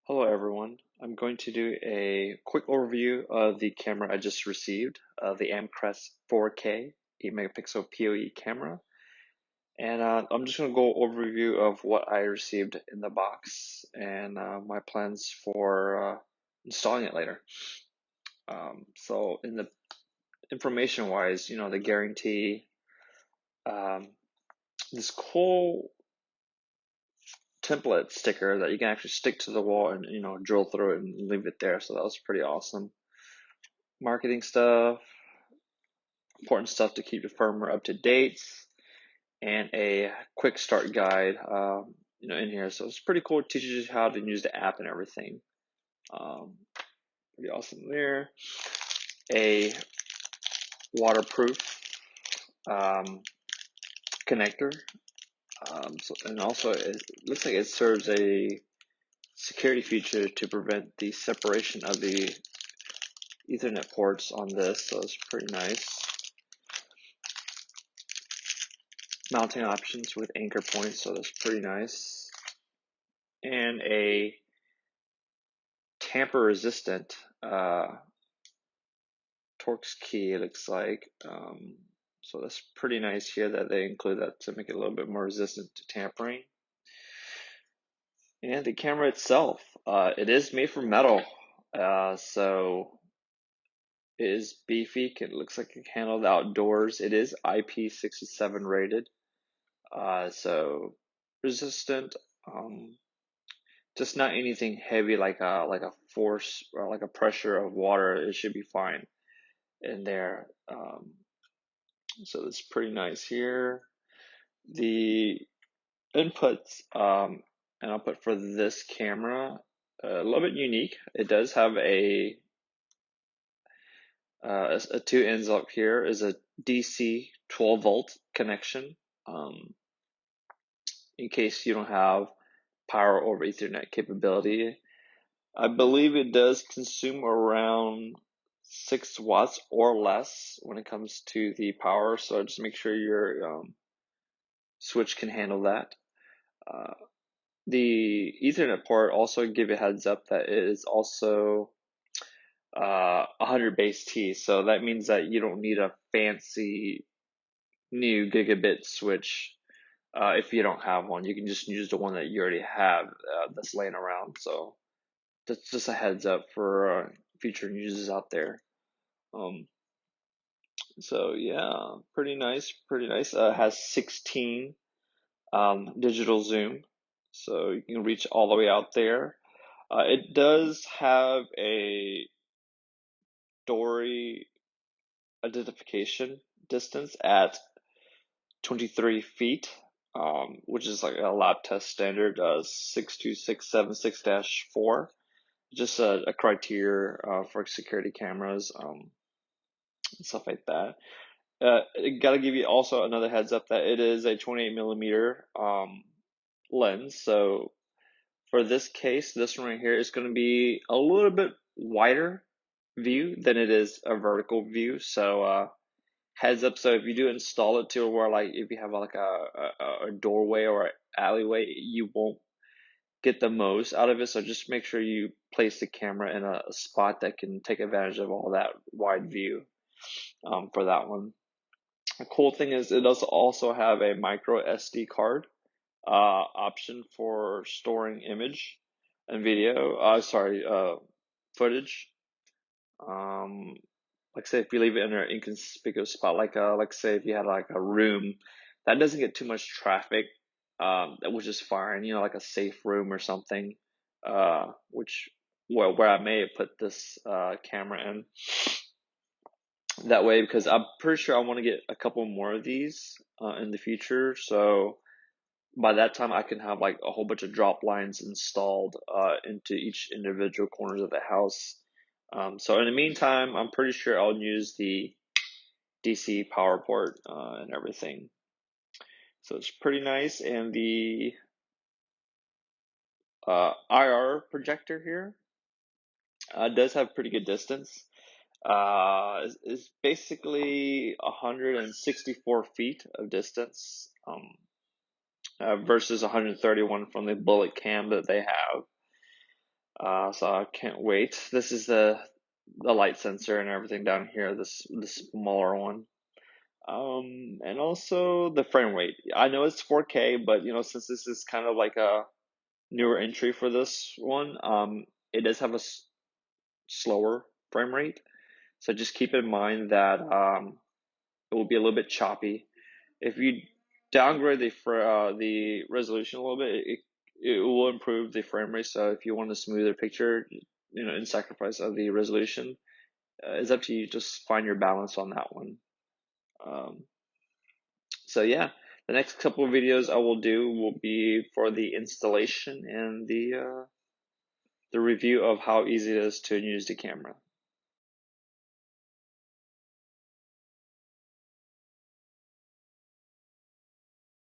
Hello everyone. I'm going to do a quick overview of the camera I just received, the Amcrest 4K 8 megapixel PoE camera. And I'm just going to go overview of what I received in the box and my plans for installing it later. So in the information wise, the guarantee, um, this cool template sticker that you can actually stick to the wall and drill through it and leave it there. So that was pretty awesome. Marketing stuff, important stuff to keep your firmware up to date, and a quick start guide, in here. So it's pretty cool. It teaches you how to use the app and everything. Pretty awesome there. A waterproof connector. And also it looks like it serves a security feature to prevent the separation of the Ethernet ports on this. So it's pretty nice. Mounting options with anchor points, so that's pretty nice. And a tamper resistant Torx key, it looks like. So that's pretty nice here that they include that to make it a little bit more resistant to tampering. And the camera itself, it is made from metal, so it is beefy. It looks like it can handle the outdoors. It is IP67 rated, so resistant. Just not anything heavy like a force or like a pressure of water. It should be fine in there. So it's pretty nice here. The inputs and output for this camera, a little bit unique. It does have a 2 ends up here is a DC 12 volt connection. In case you don't have power over Ethernet capability. I believe it does consume around 6 watts or less when it comes to the power, so just make sure your switch can handle that. The Ethernet port also give you a heads up that it is also 100 base T, so that means that you don't need a fancy new gigabit switch if you don't have one. You can just use the one that you already have that's laying around. So that's just a heads up for future users out there. So yeah, pretty nice, pretty nice. Has 16 digital zoom, so you can reach all the way out there. It does have a dory identification distance at 23 feet, which is like a lab test standard, 62676-4. Just a criteria for security cameras, and stuff like that. Gotta give you also another heads up that it is a 28 millimeter lens. So for this case, this one right here is going to be a little bit wider view than it is a vertical view. So heads up. So if you do install it to where like if you have like a doorway or an alleyway, you won't get the most out of it. So just make sure you place the camera in a spot that can take advantage of all that wide view for that one. The cool thing is it does also have a MicroSD card option for storing image and video. Footage. Like say if you leave it in an inconspicuous spot, like say if you had like a room that doesn't get too much traffic, which is fine. Like a safe room or something, where I may have put this camera in. That way, because I'm pretty sure I want to get a couple more of these in the future. So by that time, I can have like a whole bunch of drop lines installed into each individual corners of the house. So in the meantime, I'm pretty sure I'll use the DC power port and everything. So it's pretty nice. And the IR projector here does have pretty good distance. Is basically 164 feet of distance versus 131 from the bullet cam that they have. So I can't wait. This is the light sensor and everything down here, this smaller one. And also the frame rate. I know it's 4K, but since this is kind of like a newer entry for this one, it does have a slower frame rate. So just keep in mind that it will be a little bit choppy. If you downgrade the resolution a little bit, it will improve the frame rate. So if you want a smoother picture, in sacrifice of the resolution, it's up to you. Just find your balance on that one. So yeah, the next couple of videos I will do will be for the installation and the review of how easy it is to use the camera.